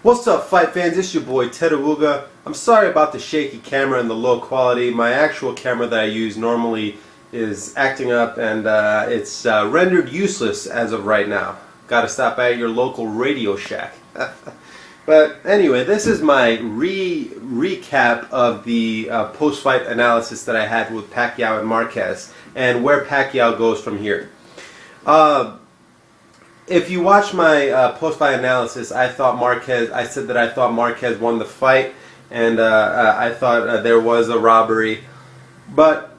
What's up, fight fans? It's your boy Ted Awuga. I'm sorry about the shaky camera and the low quality. My actual camera that I use normally is acting up, and it's rendered useless as of right now. Gotta stop by your local Radio Shack. But anyway, this is my recap of the post-fight analysis that I had with Pacquiao and Marquez, and where Pacquiao goes from here. If you watch my post-fight analysis, I said that I thought Marquez won the fight, and I thought there was a robbery. But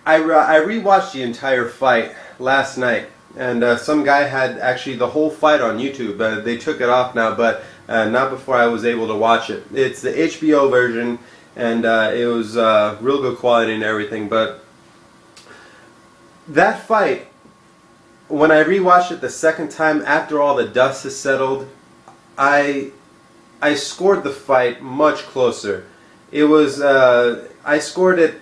I rewatched the entire fight last night, and some guy had actually the whole fight on YouTube. They took it off now, but not before I was able to watch it. It's the HBO version, and it was real good quality and everything. But that fight, when I rewatched it the second time after all the dust has settled, I scored the fight much closer. It was I scored it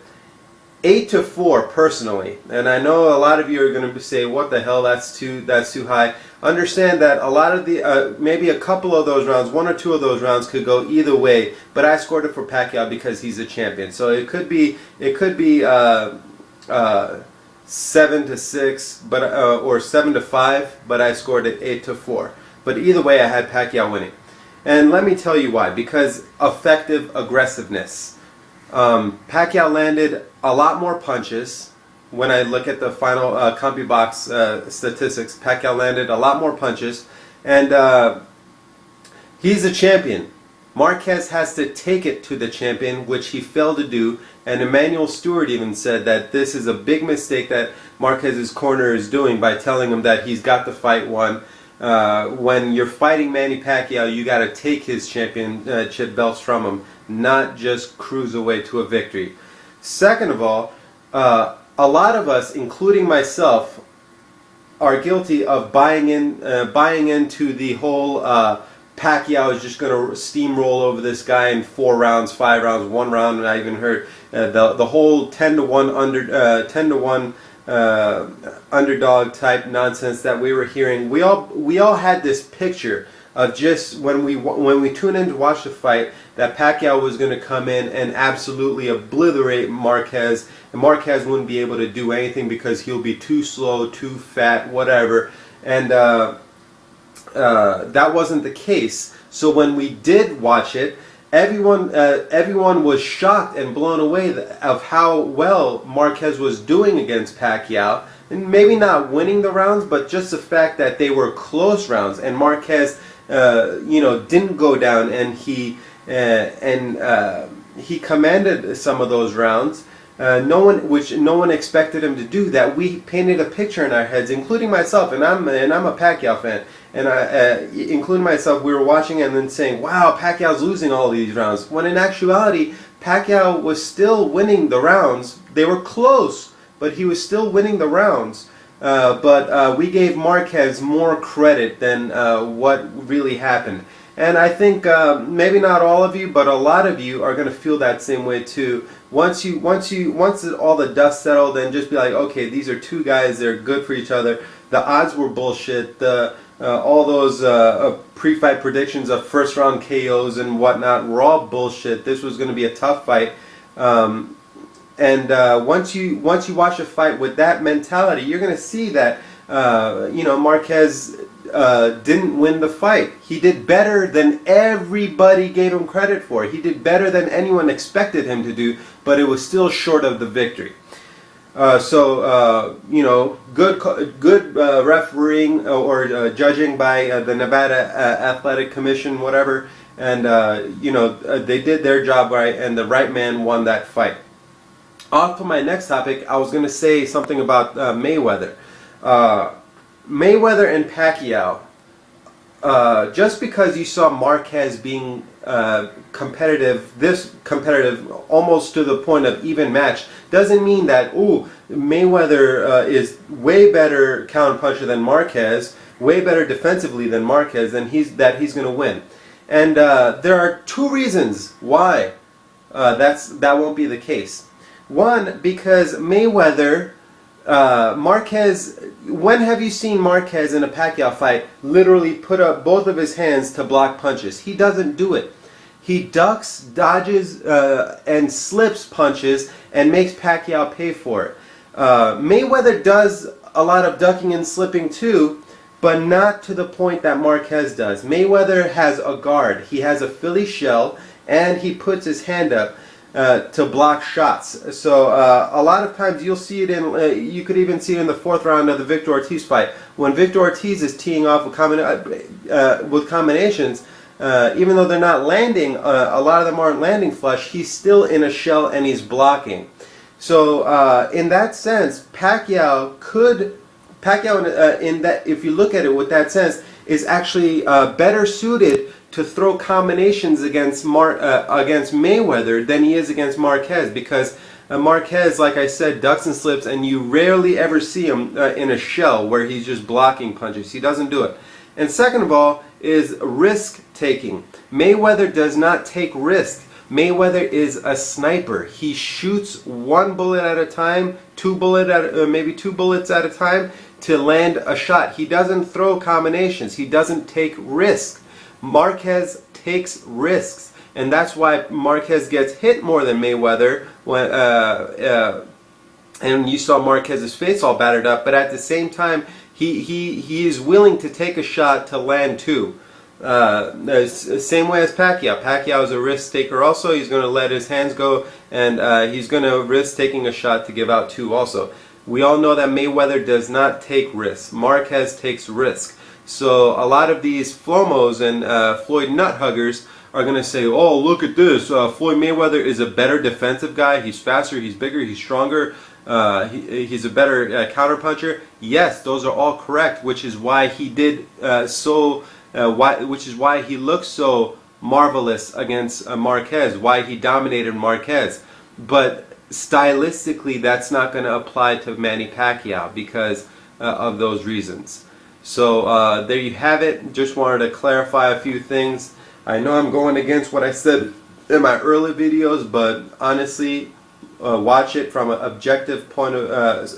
8-4 personally, and I know a lot of you are going to say, "What the hell? That's too high." Understand that a lot of the maybe a couple of those rounds, one or two of those rounds, could go either way. But I scored it for Pacquiao because he's a champion. So it could be 7-6, but or 7-5, but I scored it 8-4. But either way, I had Pacquiao winning, and let me tell you why. Because effective aggressiveness. Pacquiao landed a lot more punches. When I look at the final CompuBox statistics, Pacquiao landed a lot more punches, and he's a champion. Marquez has to take it to the champion, which he failed to do, and Emmanuel Stewart even said that this is a big mistake that Marquez's corner is doing by telling him that he's got the fight won. When you're fighting Manny Pacquiao, you got to take his championship belts from him, not just cruise away to a victory. Second of all, a lot of us, including myself, are guilty of buying into the whole Pacquiao is just going to steamroll over this guy in 4 rounds, 5 rounds, 1 round, and I even heard the whole 10-1 underdog type nonsense that we were hearing. We all had this picture of just when we tune in to watch the fight, that Pacquiao was going to come in and absolutely obliterate Marquez, and Marquez wouldn't be able to do anything because he'll be too slow, too fat, whatever. And that wasn't the case. So when we did watch it, everyone was shocked and blown away of how well Marquez was doing against Pacquiao, and maybe not winning the rounds, but just the fact that they were close rounds, and Marquez didn't go down, and he commanded some of those rounds. No one expected him to do that. We painted a picture in our heads, including myself, and I'm a Pacquiao fan, and including myself, we were watching and then saying, "Wow, Pacquiao's losing all these rounds." When in actuality, Pacquiao was still winning the rounds. They were close, but he was still winning the rounds. But we gave Marquez more credit than what really happened. And I think maybe not all of you, but a lot of you are going to feel that same way too. Once all the dust settled, and just be like, okay, these are two guys, they're good for each other. The odds were bullshit. All those pre-fight predictions of first-round KOs and whatnot were all bullshit. This was going to be a tough fight. Once you watch a fight with that mentality, you're going to see that Marquez didn't win the fight. He did better than everybody gave him credit for. He did better than anyone expected him to do, but it was still short of the victory. Good refereeing or judging by the Nevada Athletic Commission, whatever, and they did their job right, and the right man won that fight. Off to my next topic, I was going to say something about Mayweather. Mayweather and Pacquiao, just because you saw Marquez being competitive almost to the point of even match, doesn't mean that, Mayweather is way better counter-puncher than Marquez, way better defensively than Marquez, and he's going to win. And there are 2 reasons why that won't be the case. One, because Mayweather Marquez, when have you seen Marquez in a Pacquiao fight literally put up both of his hands to block punches? He doesn't do it. He ducks, dodges, and slips punches and makes Pacquiao pay for it. Mayweather does a lot of ducking and slipping too, but not to the point that Marquez does. Mayweather has a guard. He has a Philly shell, and he puts his hand up to block shots. So a lot of times you'll see it in, you could even see it in the 4th round of the Victor Ortiz fight. When Victor Ortiz is teeing off with combinations, even though they're not landing, a lot of them aren't landing flush, he's still in a shell and he's blocking. So in that sense, Pacquiao in that, if you look at it with that sense, is actually better suited to throw combinations against Mayweather than he is against Marquez, because Marquez, like I said, ducks and slips, and you rarely ever see him in a shell where he's just blocking punches. He doesn't do it. And second of all is risk taking. Mayweather does not take risk. Mayweather is a sniper. He shoots one bullet at a time, maybe two bullets at a time to land a shot. He doesn't throw combinations. He doesn't take risks. Marquez takes risks, and that's why Marquez gets hit more than Mayweather. And you saw Marquez's face all battered up, but at the same time, he is willing to take a shot to land too. Same way as Pacquiao. Pacquiao is a risk taker also. He's going to let his hands go, and he's going to risk taking a shot to give out two also. We all know that Mayweather does not take risks. Marquez takes risk. So a lot of these Flomos and Floyd nut huggers are going to say, oh, look at this. Floyd Mayweather is a better defensive guy. He's faster, he's bigger, he's stronger. He's a better counterpuncher. Yes, those are all correct, which is why he did which is why he looks so marvelous against Marquez, why he dominated Marquez. But stylistically, that's not going to apply to Manny Pacquiao because of those reasons. So there you have it. Just wanted to clarify a few things. I know I'm going against what I said in my early videos, but honestly, watch it from an objective point of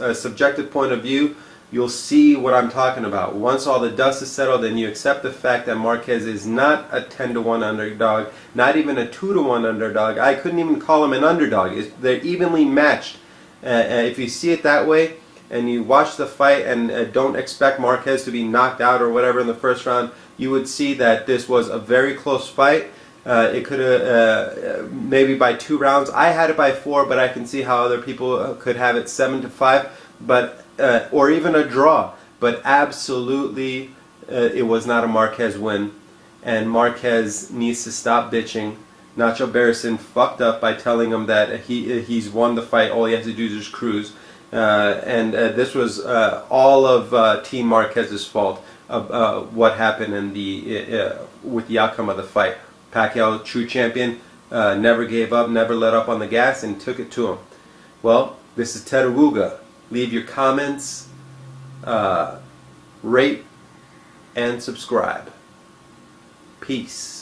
a subjective point of view. You'll see what I'm talking about. Once all the dust is settled and you accept the fact that Marquez is not a 10-to-1 underdog, not even a 2-to-1 underdog. I couldn't even call him an underdog. They're evenly matched. If you see it that way and you watch the fight and don't expect Marquez to be knocked out or whatever in the first round, you would see that this was a very close fight. It could have maybe by 2 rounds. I had it by 4, but I can see how other people could have it 7-5. But or even a draw, but absolutely it was not a Marquez win, and Marquez needs to stop bitching. Nacho Barrison fucked up by telling him that he's won the fight, all he has to do is just cruise, and this was all of Team Marquez's fault of what happened in with the outcome of the fight. Pacquiao, true champion, never gave up, never let up on the gas, and took it to him. Well, this is Ted Awuga. Leave your comments, rate, and subscribe. Peace.